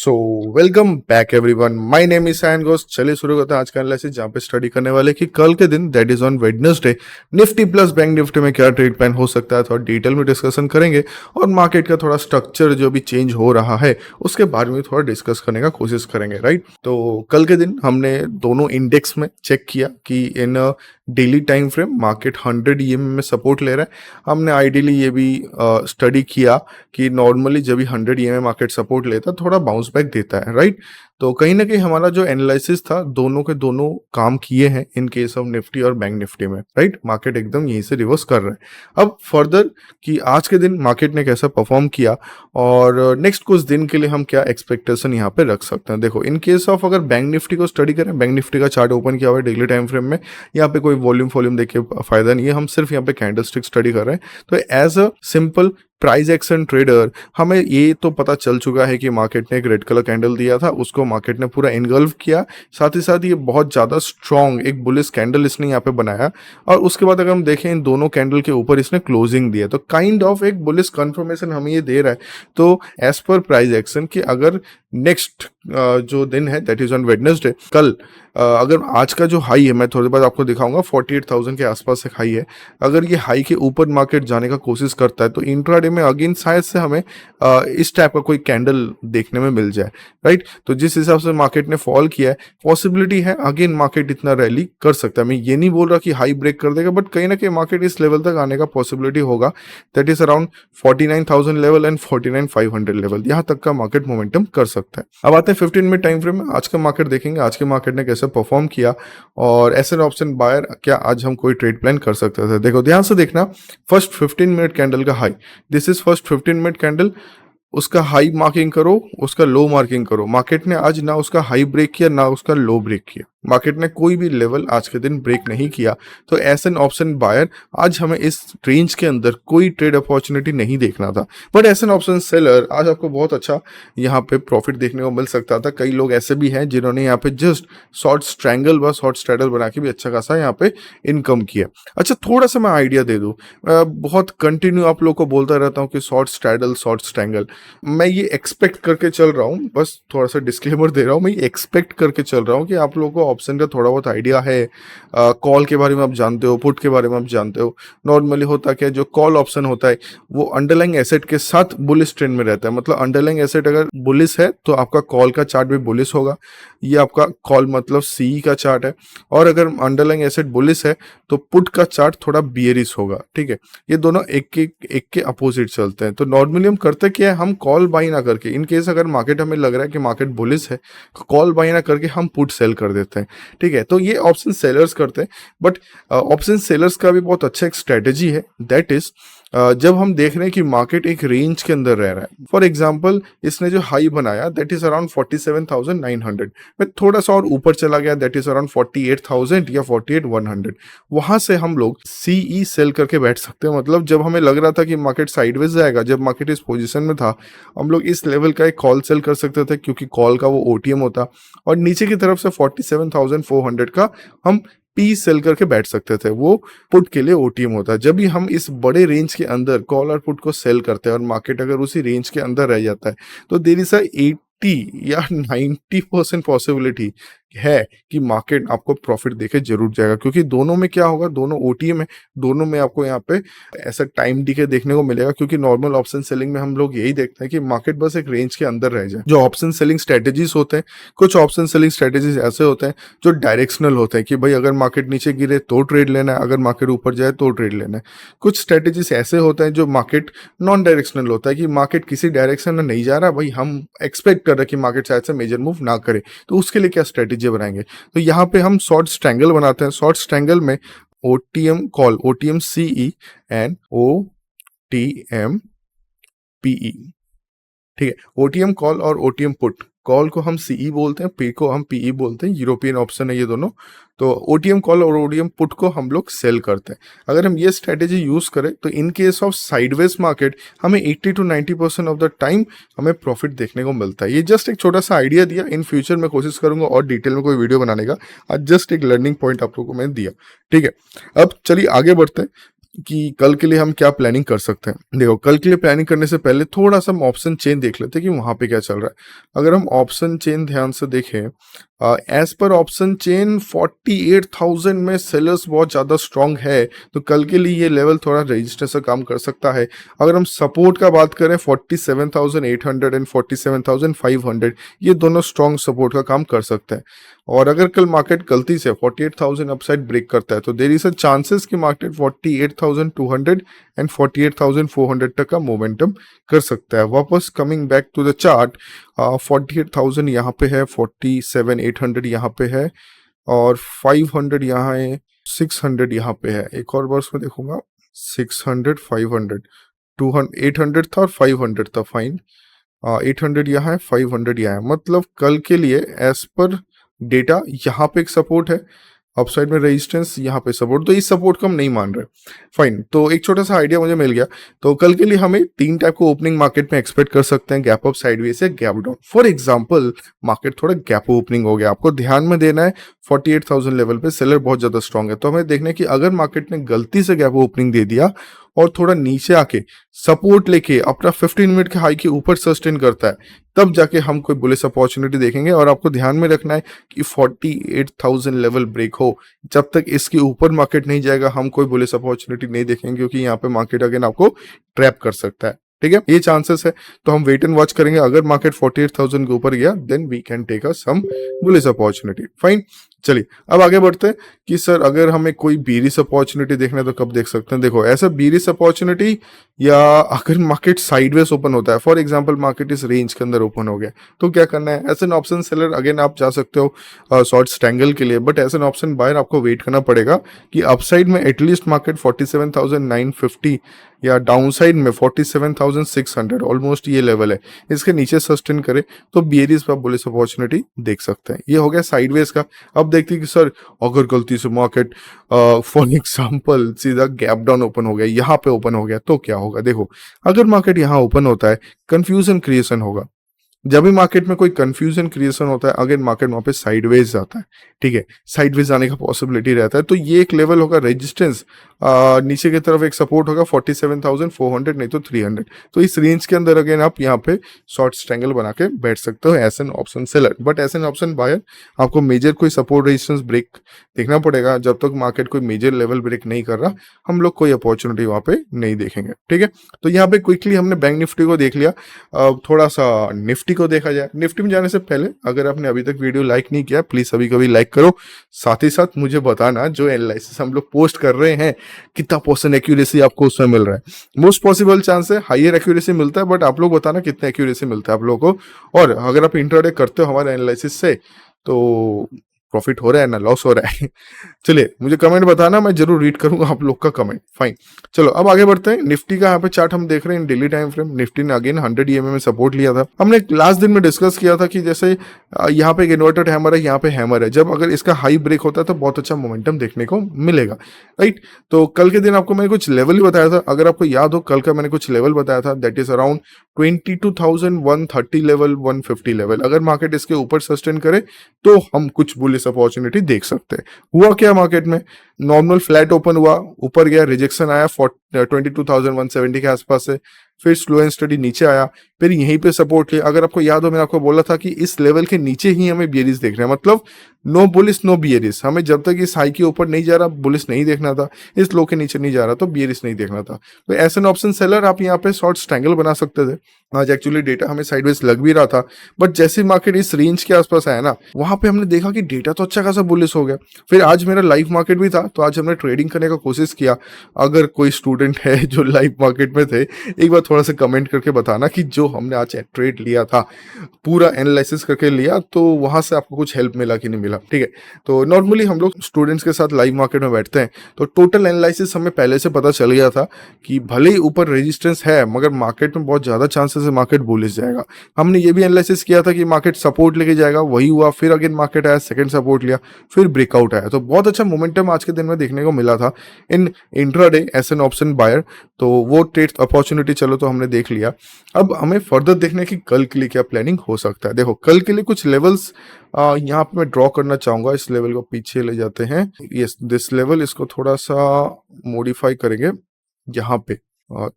So welcome back everyone, my name is Sayan Ghosh. चलिए शुरू करते हैं आज का एनालिसिस, जहाँ पे स्टडी करने वाले कि कल के दिन that is on Wednesday Nifty plus bank Nifty में क्या ट्रेड प्लान हो सकता है, थोड़ा डिटेल में डिस्कशन करेंगे और मार्केट का थोड़ा स्ट्रक्चर जो भी चेंज हो रहा है उसके बारे में थोड़ा डिस्कस करने का कोशिश करेंगे। राइट, तो कल के दिन हमने दोनों इंडेक्स में चेक किया कि in daily time frame market 100 EMA में सपोर्ट ले रहा है। हमने आइडियली ये भी स्टडी किया कि नॉर्मली जब भी 100 ईएमए मार्केट सपोर्ट लेता है थोड़ा बाउंस बैक देता है। राइट, तो कहीं ना कहीं हमारा जो एनालिसिस था दोनों के दोनों काम किए हैं इन केस ऑफ निफ्टी और बैंक निफ्टी में। राइट, मार्केट एकदम यहीं से रिवर्स कर रहा है। अब फर्दर कि आज के दिन मार्केट ने कैसा परफॉर्म किया और नेक्स्ट कुछ दिन के लिए हम क्या एक्सपेक्टेशन यहाँ पे रख सकते हैं। देखो, इन केस ऑफ अगर बैंक निफ्टी को स्टडी करें, बैंक निफ्टी का चार्ट ओपन किया हुआ है डेली टाइम फ्रेम में। यहाँ पे कोई वॉल्यूम देख के फायदा नहीं है, हम सिर्फ यहाँ पे कैंडलस्टिक स्टडी कर रहे हैं। तो as a simple price action trader हमें ये तो पता चल चुका है कि मार्केट ने एक रेड कलर कैंडल दिया था, उसको मार्केट ने पूरा इनगल्फ किया। साथ ही साथ ये बहुत ज़्यादा स्ट्रॉन्ग एक बुलिश कैंडल इसने यहाँ पे बनाया और उसके बाद अगर हम देखें इन दोनों कैंडल के ऊपर इसने क्लोजिंग दिया, तो काइंड ऑफ एक बुलिश कंफर्मेशन हमें ये दे रहा है। तो एज पर प्राइस एक्शन कि अगर नेक्स्ट जो दिन है दैट इज ऑन वेडनेसडे, कल अगर आज का जो हाई है मैं थोड़ी बाद आपको दिखाऊंगा 48,000 के आसपास एक हाई है, अगर ये हाई के ऊपर मार्केट जाने का कोशिश करता है तो इंट्राडे में अगेन शायद से हमें इस टाइप का कोई कैंडल देखने में मिल जाए। राइट, तो जिस हिसाब से मार्केट ने फॉल किया है पॉसिबिलिटी है अगेन मार्केट इतना रैली कर सकता है। मैं ये नहीं बोल रहा कि हाई ब्रेक कर देगा, बट कहीं ना कहीं मार्केट इस लेवल तक आने का पॉसिबिलिटी होगा, that is around 49,000 level and 49,500 level, यहाँ तक का मार्केट मोमेंटम कर सकता है। अब आते हैं 15 मिनट टाइम फ्रेम में, आज का मार्केट देखेंगे, आज के मार्केट ने कैसे परफॉर्म किया और एसएन ऑप्शन बायर क्या आज हम कोई ट्रेड प्लान कर सकते थे। देखो ध्यान से देखना, फर्स्ट 15 मिनट कैंडल का high, this is first 15 minute candle, उसका हाई मार्किंग करो, उसका लो मार्किंग करो। मार्केट ने आज ना उसका हाई ब्रेक किया ना उसका लो ब्रेक किया, मार्केट ने कोई भी लेवल आज के दिन ब्रेक नहीं किया। तो एस एन ऑप्शन बायर आज हमें इस रेंज के अंदर कोई ट्रेड अपॉर्चुनिटी नहीं देखना था, but S an option seller आज आपको बहुत अच्छा यहाँ पे प्रॉफिट देखने को मिल सकता था। कई लोग ऐसे भी हैं जिन्होंने यहाँ पे जस्ट शॉर्ट स्ट्रैंगल व शॉर्ट स्ट्रैडल बना के भी अच्छा खासा यहाँ पे इनकम किया। अच्छा, थोड़ा सा मैं आइडिया दे दूँ, बहुत कंटिन्यू आप लोग को बोलता रहता हूँ कि शॉर्ट स्ट्रैडल शॉर्ट स्ट्रैंगल, मैं ये एक्सपेक्ट करके चल रहा हूँ, बस थोड़ा सा डिस्क्लेमर दे रहा हूँ, मैं ये एक्सपेक्ट करके चल रहा हूँ कि आप लोगों को ऑप्शन का थोड़ा बहुत आइडिया है, कॉल के बारे में आप जानते हो, पुट के बारे में आप जानते हो। नॉर्मली होता क्या है, जो कॉल ऑप्शन होता है वो अंडरलाइंग एसेट के साथ बुलिश ट्रेंड में रहता है, मतलब अंडरलाइंग एसेट अगर बुलिश है तो आपका कॉल का चार्ट भी बुलिश होगा, ये आपका कॉल मतलब सीई का चार्ट है, और अगर अंडरलाइंग एसेट बुलिश है तो पुट का चार्ट थोड़ा बियरिश होगा। ठीक है, ये दोनों एक के अपोजिट चलते हैं। तो नॉर्मली हम करते क्या है, हम कॉल बाई ना करके, इन केस अगर मार्केट हमें लग रहा है कि मार्केट बुलिश है, कॉल बाई ना करके हम पुट सेल कर देते हैं। ठीक है, तो ये ऑप्शन सेलर्स करते हैं, बट ऑप्शन सेलर्स का भी बहुत अच्छा एक स्ट्रेटेजी है, दैट इज जब हम देख रहे हैं कि मार्केट एक रेंज के अंदर रह रहा है। फॉर एग्जांपल इसने जो हाई बनाया दैट इज अराउंड 47,900, मैं थोड़ा सा और ऊपर चला गया दैट इज अराउंड 48,000 या 48,100, वहां से हम लोग सीई सेल करके बैठ सकते हैं। मतलब जब हमें लग रहा था कि मार्केट साइडवेज जाएगा, जब मार्केट इस पोजीशन में था, हम लोग इस लेवल का एक कॉल सेल कर सकते थे क्योंकि कॉल का वो ओटीएम होता, और नीचे की तरफ से 47,400 का हम पी सेल करके बैठ सकते थे, वो पुट के लिए ओटीएम होता है। जब भी हम इस बड़े रेंज के अंदर कॉल और पुट को सेल करते हैं और मार्केट अगर उसी रेंज के अंदर रह जाता है तो देयर इज अ 80 या 90% पॉसिबिलिटी है कि मार्केट आपको प्रॉफिट देके जरूर जाएगा, क्योंकि दोनों में क्या होगा, दोनों ओटीएम है, दोनों में आपको यहाँ पे ऐसा टाइम डीके देखने को मिलेगा। क्योंकि नॉर्मल ऑप्शन सेलिंग में हम लोग यही देखते हैं कि मार्केट बस एक रेंज के अंदर रह जाए। जो ऑप्शन सेलिंग स्ट्रेटेजीज होते हैं, कुछ ऑप्शन सेलिंग स्ट्रेटेजीज ऐसे होते हैं जो डायरेक्शनल होते हैं कि भाई अगर मार्केट नीचे गिरे तो ट्रेड लेना है, अगर मार्केट ऊपर जाए तो ट्रेड लेना है। कुछ स्ट्रेटेजीज ऐसे होते हैं जो मार्केट नॉन डायरेक्शनल होता है कि मार्केट किसी डायरेक्शन में नहीं जा रहा, भाई हम एक्सपेक्ट कर रहे हैं कि मार्केट शायद से मेजर मूव ना करे, तो उसके लिए क्या स्ट्रेटेजी बनाएंगे। तो यहाँ पे हम शॉर्ट स्ट्रैंगल बनाते हैं। शॉर्ट स्ट्रैंगल में OTM call, OTM CE and OTM PE. ठीक है, ओटीएम कॉल और ओटीएम पुट, कॉल को हम सीई बोलते हैं, पी को हम पीई बोलते हैं, यूरोपियन ऑप्शन है ये दोनों। तो ओटीएम कॉल और ओटीएम पुट को हम लोग सेल करते हैं। अगर हम ये स्ट्रेटेजी यूज करें तो in case of sideways market हमें 80 to 90% ऑफ द टाइम हमें प्रॉफिट देखने को मिलता है। ये जस्ट एक छोटा सा आइडिया दिया, इन फ्यूचर में कोशिश करूंगा और डिटेल में कोई वीडियो बनाने का, आज जस्ट एक लर्निंग पॉइंट आप लोगों को मैंने दिया। ठीक है, अब चलिए आगे बढ़ते हैं। कि कल के लिए हम क्या प्लानिंग कर सकते हैं। देखो, कल के लिए प्लानिंग करने से पहले थोड़ा सा हम ऑप्शन चेन देख लेते हैं कि वहाँ पे क्या चल रहा है। अगर हम ऑप्शन चेन ध्यान से देखें, एज पर ऑप्शन चेन 48,000 में सेलर्स बहुत ज़्यादा स्ट्रांग है, तो कल के लिए ये लेवल थोड़ा रजिस्टेंस का काम कर सकता है। अगर हम सपोर्ट का बात करें, 47,800 एंड 47,500, ये दोनों स्ट्रांग सपोर्ट का काम कर सकते हैं। और अगर कल मार्केट गलती से 48,000 अपसाइड ब्रेक करता है तो देयर इज अ चांसेस कि मार्केट 48,200 एंड 48,400 तक का मोमेंटम कर सकता है। वापस coming back to the chart, 48,000 यहाँ पे है, 47,800 यहाँ पे है, और 500 यहाँ है, 600 यहाँ पे है। एक और बार उसमें देखूंगा, 600, 500, 200, 800 था और 500 था, फाइन। 800 यहाँ है, 500 यहाँ है, मतलब कल के लिए एज पर डेटा यहाँ पे एक सपोर्ट है, अपसाइड में रेजिस्टेंस, यहाँ पे सपोर्ट, तो इस सपोर्ट को हम नहीं मान रहे। फाइन, तो एक छोटा सा आइडिया मुझे मिल गया। तो कल के लिए हमें 3 टाइप को ओपनिंग मार्केट में एक्सपेक्ट कर सकते हैं, गैप अप, साइडवेज या gap down. For example, market थोड़ा गैप ओपनिंग हो गया, आपको ध्यान में देना है 48,000 लेवल पे सेलर बहुत ज्यादा स्ट्रांग है, तो हमें देखना है कि अगर मार्केट ने गलती से गैप ओपनिंग दे दिया और थोड़ा नीचे आके सपोर्ट लेके अपना 15 मिनट के हाई के ऊपर सस्टेन करता है, तब जाके हम कोई बुलिश अपॉर्चुनिटी देखेंगे। और आपको ध्यान में रखना है कि 48,000 लेवल ब्रेक हो, जब तक इसके ऊपर मार्केट नहीं जाएगा हम कोई बुलिश अपॉर्चुनिटी नहीं देखेंगे, क्योंकि यहाँ पे मार्केट अगेन आपको ट्रैप कर सकता है। ठीक है, ये चांसेस है, तो हम वेट एंड वॉच करेंगे। अगर मार्केट 48,000 के ऊपर गया then we can take a some bullish opportunity. Fine, चलिए अब आगे बढ़ते हैं कि सर अगर हमें कोई बीरिश अपॉर्चुनिटी देखना है तो कब देख सकते हैं। देखो, ऐसा बीरिश अपॉर्चुनिटी, या अगर मार्केट साइडवेज ओपन होता है, फॉर एग्जांपल मार्केट इस रेंज के अंदर ओपन हो गया, तो क्या करना है। As an option seller again आप जा सकते हो शॉर्ट स्ट्रैंगल के लिए, but as an option buyer आपको वेट करना पड़ेगा कि अपसाइड में एटलीस्ट मार्केट 47,950 या डाउनसाइड में 47,600, ऑलमोस्ट ये लेवल है, इसके नीचे सस्टेन करे तो बियरिश पर बुलिश अपॉर्चुनिटी देख सकते हैं। ये हो गया साइडवेज का। अब देखते हैं कि सर अगर गलती से मार्केट फॉर एग्जांपल सीधा गैप डाउन ओपन हो गया, यहाँ पे ओपन हो गया, तो क्या होगा। देखो, अगर मार्केट यहाँ ओपन होता है, कंफ्यूजन क्रिएशन होगा। जब भी मार्केट में कोई कंफ्यूजन क्रिएशन होता है, अगर मार्केट वहां पे साइडवेज जाता है, ठीक है, साइडवेज आने का पॉसिबिलिटी रहता है, तो ये एक लेवल होगा रेजिस्टेंस, नीचे की तरफ एक सपोर्ट होगा 47,400, नहीं तो 300। तो इस रेंज के अंदर अगेन आप यहाँ पे शॉर्ट स्ट्रैंगल बना के बैठ सकते हो as an option seller. But as an option buyer आपको मेजर कोई सपोर्ट रेजिस्टेंस ब्रेक देखना पड़ेगा। जब तक मार्केट कोई मेजर लेवल ब्रेक नहीं कर रहा, हम लोग कोई अपॉर्चुनिटी वहां पे नहीं देखेंगे। ठीक है, तो यहाँ पे क्विकली हमने बैंक निफ्टी को देख लिया। थोड़ा सा निफ्टी को देखा जाए। निफ्टी में जाने से पहले अगर आपने अभी तक वीडियो लाइक नहीं किया, प्लीज अभी कभी लाइक करो। साथ ही साथ मुझे बताना जो एनालिसिस हम लोग पोस्ट कर रहे हैं कितना % एक्यूरेसी आपको उसमें मिल रहा है। मोस्ट पॉसिबल चांस है हाइयर एक्यूरेसी मिलता है, बट आप लोग बताना कितना एक्यूरेसी मिलता है आप लोगों को। और अगर आप इंट्राडे करते हो हमारे एनालिसिस से तो प्रॉफिट हो रहा है ना लॉस हो रहा है चलिए मुझे कमेंट बताना, मैं जरूर रीड करूंगा आप लोग का कमेंट। फाइन, चलो अब आगे बढ़ते हैं। निफ्टी का यहाँ पे चार्ट हम देख रहे हैं डेली टाइम फ्रेम। निफ्टी ने अगेन 100 EMA में सपोर्ट लिया था। हमने लास्ट दिन में डिस्कस किया था कि जैसे यहाँ पे एक इन्वर्टेड हैमर है, यहाँ पे हैमर है, जब अगर इसका हाई ब्रेक होता है तो बहुत अच्छा मोमेंटम देखने को मिलेगा। राइट, तो कल के दिन आपको मैंने कुछ लेवल ही बताया था। अगर आपको याद हो कल का मैंने कुछ लेवल बताया था, that is around 22,130 level, 150 level. अगर मार्केट इसके ऊपर सस्टेन करे तो हम कुछ बुलिश अपॉर्चुनिटी देख सकते हैं। हुआ क्या, मार्केट में नॉर्मल फ्लैट ओपन हुआ, ऊपर गया, रिजेक्शन आया 22,170 के आसपास से, फिर स्लो एंड स्टडी नीचे आया, फिर यहीं पे सपोर्ट लिया। अगर आपको याद हो मैंने आपको बोला था कि इस लेवल के नीचे ही हमें बियरिश देख रहे हैं, मतलब नो बुलिश नो बियरिश। हमें जब तक इस हाई के ऊपर नहीं जा रहा बुलिश नहीं देखना था, इस लो के नीचे नहीं जा रहा तो बियरिश नहीं देखना था। तो एस एन ऑप्शन सेलर आप यहाँ पे शॉर्ट स्ट्रैंगल बना सकते थे। आज एक्चुअली डेटा हमें साइडवेज लग भी रहा था, बट जैसे मार्केट इस रेंज के आसपास आया ना, वहां पे हमने देखा कि डेटा तो अच्छा खासा बुलिश हो गया। फिर आज मेरा लाइव मार्केट भी था, तो आज हमने ट्रेडिंग करने का कोशिश किया। अगर कोई स्टूडेंट है जो लाइव मार्केट में थे, एक बार थोड़ा सा कमेंट करके बताना कि जो हमने आज ट्रेड लिया था पूरा एनालिसिस करके लिया, तो वहां से आपको कुछ हेल्प मिला कि नहीं मिला। ठीक है, तो नॉर्मली हम लोग स्टूडेंट्स के साथ लाइव मार्केट में बैठते हैं, तो टोटल एनालिसिस हमें पहले से पता चल गया था कि भले ही ऊपर रेजिस्टेंस है मगर मार्केट में बहुत ज्यादा चांसेस है मार्केट बुलिश जाएगा। हमने ये भी एनालिसिस किया था कि मार्केट सपोर्ट लेके जाएगा, वही हुआ। फिर अगेन मार्केट आया, सेकंड सपोर्ट लिया, फिर ब्रेकआउट आया। तो बहुत अच्छा मोमेंटम आज के दिन में देखने को मिला था in intraday as an option buyer. तो वो ट्रेड अपॉर्चुनिटी चलो तो हमने देख लिया। अब हमें फर्दर देखने की कल के लिए क्या प्लानिंग हो सकता है। देखो कल के लिए कुछ लेवल्स यहाँ पे मैं ड्रॉ करना चाहूंगा। इस लेवल को पीछे ले जाते हैं, यस दिस लेवल, इसको थोड़ा सा मॉडिफाई करेंगे। यहाँ पे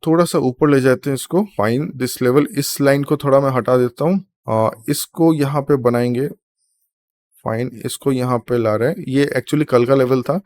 थोड़ा सा ऊपर ले जाते हैं इसको, फाइन दिस लेवल, इस लाइन को थोड़ा मैं हटा देता हूँ, इसको यहाँ पे बनाएंगे, फाइन इसको यहाँ पे ला रहे हैं, ये एक्चुअली कल का लेवल था।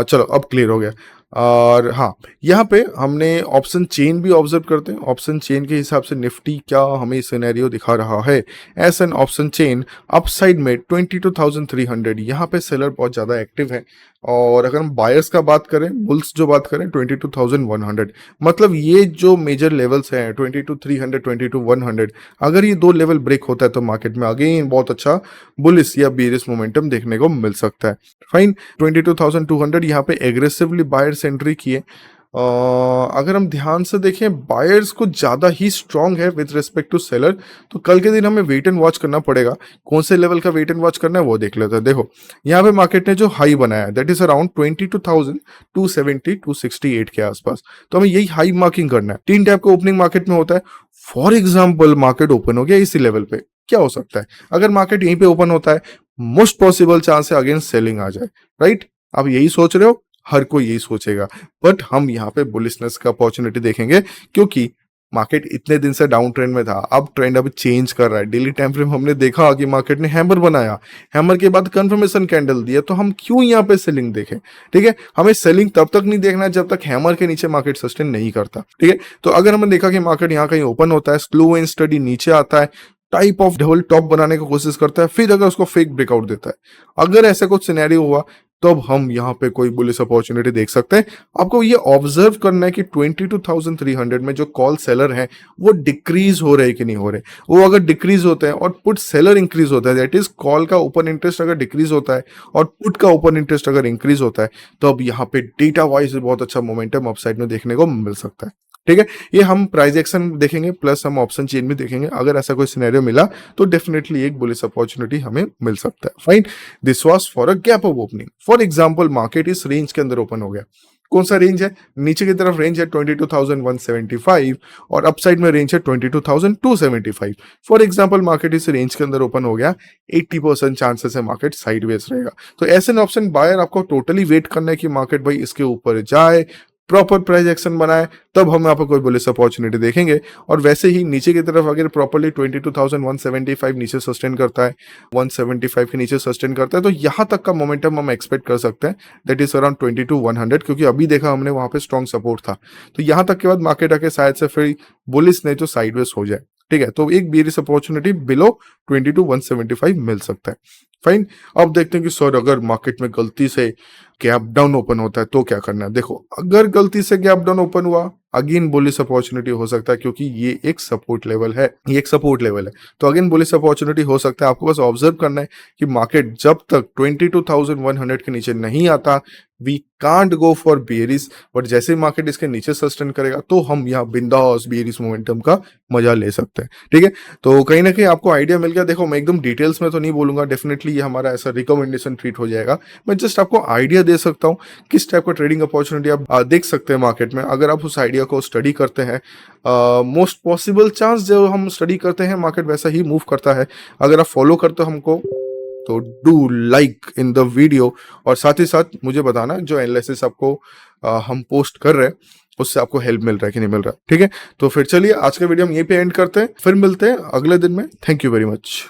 चलो अब क्लियर हो गया। और हाँ, यहाँ पे हमने ऑप्शन चेन भी ऑब्जर्व करते हैं। ऑप्शन चेन के हिसाब से निफ्टी क्या हमें सिनेरियो दिखा रहा है। S an option chain upside में 22,300, यहाँ पे सेलर बहुत ज़्यादा एक्टिव है। और अगर हम बायर्स का बात करें, बुल्स जो बात करें 22,100, मतलब ये जो मेजर लेवल्स हैं 22,300 22,100, अगर ये दो लेवल ब्रेक होता है तो मार्केट में अगेन बहुत अच्छा बुलिश या बेरिश मोमेंटम देखने को मिल सकता है। फाइन, 22,200 यहाँ पे एग्रेसिवली बायर्स एंट्री किए। अगर हम ध्यान से देखें, बायर्स को ज़्यादा ही स्ट्रांग है विद रिस्पेक्ट टू सेलर, तो कल के दिन हमें वेट एंड वॉच करना पड़ेगा। कौन से लेवल का वेट एंड वॉच करना है वो देख लेते हैं। देखो यहाँ पे मार्केट ने जो हाई बनाया दैट इज अराउंड 22,270 268 के आसपास, तो हमें यही हाई मार्किंग करना है। 3 टाइप का ओपनिंग मार्केट में होता है। फॉर एग्जाम्पल मार्केट ओपन हो गया इसी लेवल पे, क्या हो सकता है अगर मार्केट यहीं पे ओपन होता है, मोस्ट पॉसिबल चांस है अगेंस्ट सेलिंग आ जाए, राइट। आप यही सोच रहे हो, हर कोई यही सोचेगा, बट हम यहाँ पे बुलिशनेस का अपॉर्चुनिटी देखेंगे, क्योंकि मार्केट इतने दिन से डाउन ट्रेंड में था, अब ट्रेंड अभी चेंज कर रहा है। डेली टाइम फ्रेम हमने देखा कि मार्केट ने हैमर बनाया, हैमर के बाद कंफर्मेशन कैंडल दिया, तो हम क्यों यहाँ पे सेलिंग देखें। ठीक है, हमें सेलिंग तब तक नहीं देखना जब तक हैमर के नीचे मार्केट सस्टेन नहीं करता। ठीक है, तो अगर हमने देखा कि मार्केट यहाँ कहीं ओपन होता है, स्लो एंड स्टडी नीचे आता है, टाइप ऑफ डबल टॉप बनाने की कोशिश करता है, फिर अगर उसको फेक ब्रेकआउट देता है, अगर ऐसा कुछ सिनेरियो हुआ, तब हम यहाँ पे कोई बुलिश अपॉर्चुनिटी देख सकते हैं। आपको ये ऑब्जर्व करना है कि 22,300 में जो कॉल सेलर हैं वो डिक्रीज हो रहे कि नहीं हो रहे। वो अगर डिक्रीज होते हैं और पुट सेलर इंक्रीज होता है, दैट इज कॉल का ओपन इंटरेस्ट अगर डिक्रीज होता है और पुट का ओपन इंटरेस्ट अगर इंक्रीज होता है, तो अब यहाँ पे डेटा वाइज बहुत अच्छा मोमेंटम अपसाइड में देखने को मिल सकता है। ठीक है, ये हम प्राइस एक्शन देखेंगे प्लस हम ऑप्शन चेन भी देखेंगे। अगर ऐसा कोई सिनेरियो मिला तो डेफिनेटली एक बुलिश अपॉर्चुनिटी हमें मिल सकता है। Fine, this was for a gap of opening. For example market इस रेंज के अंदर ओपन हो गया। कौन सा रेंज है? नीचे की तरफ रेंज है 22,175 और अपसाइड में रेंज है 22,275। फॉर एग्जांपल मार्केट इस रेंज के अंदर ओपन हो गया, 80% चांसेस है मार्केट साइडवेज रहेगा। तो ऐसे एन ऑप्शन बायर आपको टोटली वेट करना है कि मार्केट भाई इसके ऊपर जाए, प्रॉपर प्राइस एक्शन बनाए, तब हम यहाँ पर कोई बुलिश अपॉर्चुनिटी देखेंगे। और वैसे ही नीचे की तरफ अगर प्रॉपर्ली 22,175 नीचे सस्टेन करता है, 175 के नीचे सस्टेन करता है, तो यहाँ तक का मोमेंटम हम एक्सपेक्ट कर सकते हैं, दैट इज अराउंड 22,100, क्योंकि अभी देखा हमने वहाँ पे स्ट्रॉन्ग सपोर्ट था। तो यहाँ तक के बाद मार्केट आके शायद से फिर बुलिश नहीं तो साइडवेज हो जाए। ठीक है, तो एक बेरिश अपॉर्चुनिटी बिलो 22,175 मिल सकता है। फाइन, अब देखते हैं कि सर अगर मार्केट में गलती से गैप डाउन ओपन होता है तो क्या करना है। देखो अगर गलती से गैप डाउन ओपन हुआ, अगेन बुलिश अपॉर्चुनिटी हो सकता है, क्योंकि ये एक सपोर्ट लेवल है, ये एक सपोर्ट लेवल है, तो अगेन बुलिश अपॉर्चुनिटी हो सकता है। आपको बस ऑब्जर्व करना है कि मार्केट जब तक 22,100 के नीचे नहीं आता, we can't go for bearish, but जैसे ही मार्केट इसके नीचे सस्टेन करेगा तो हम यहाँ बिंदास बेरिश मोमेंटम का मजा ले सकते हैं। ठीक है, तो कहीं ना कहीं आपको आइडिया मिल गया। देखो मैं एकदम डिटेल्स में तो नहीं बोलूंगा, डेफिनेटली ये हमारा ऐसा रिकमेंडेशन ट्रीट हो जाएगा, मैं जस्ट आपको आइडिया दे सकता हूँ किस टाइप का ट्रेडिंग अपॉर्चुनिटी आप देख सकते हैं मार्केट में। अगर आप उस आइडिया को स्टडी करते हैं, मोस्ट पॉसिबल चांस जो हम स्टडी करते हैं मार्केट वैसा ही मूव करता है। अगर आप फॉलो करते हो हमको तो do like in the video, और साथ ही साथ मुझे बताना जो एनालिसिस आपको हम पोस्ट कर रहे हैं उससे आपको हेल्प मिल रहा है कि नहीं मिल रहा है। ठीक है, तो फिर चलिए आज का वीडियो हम यहीं पे एंड करते हैं, फिर मिलते हैं अगले दिन में। Thank you very much.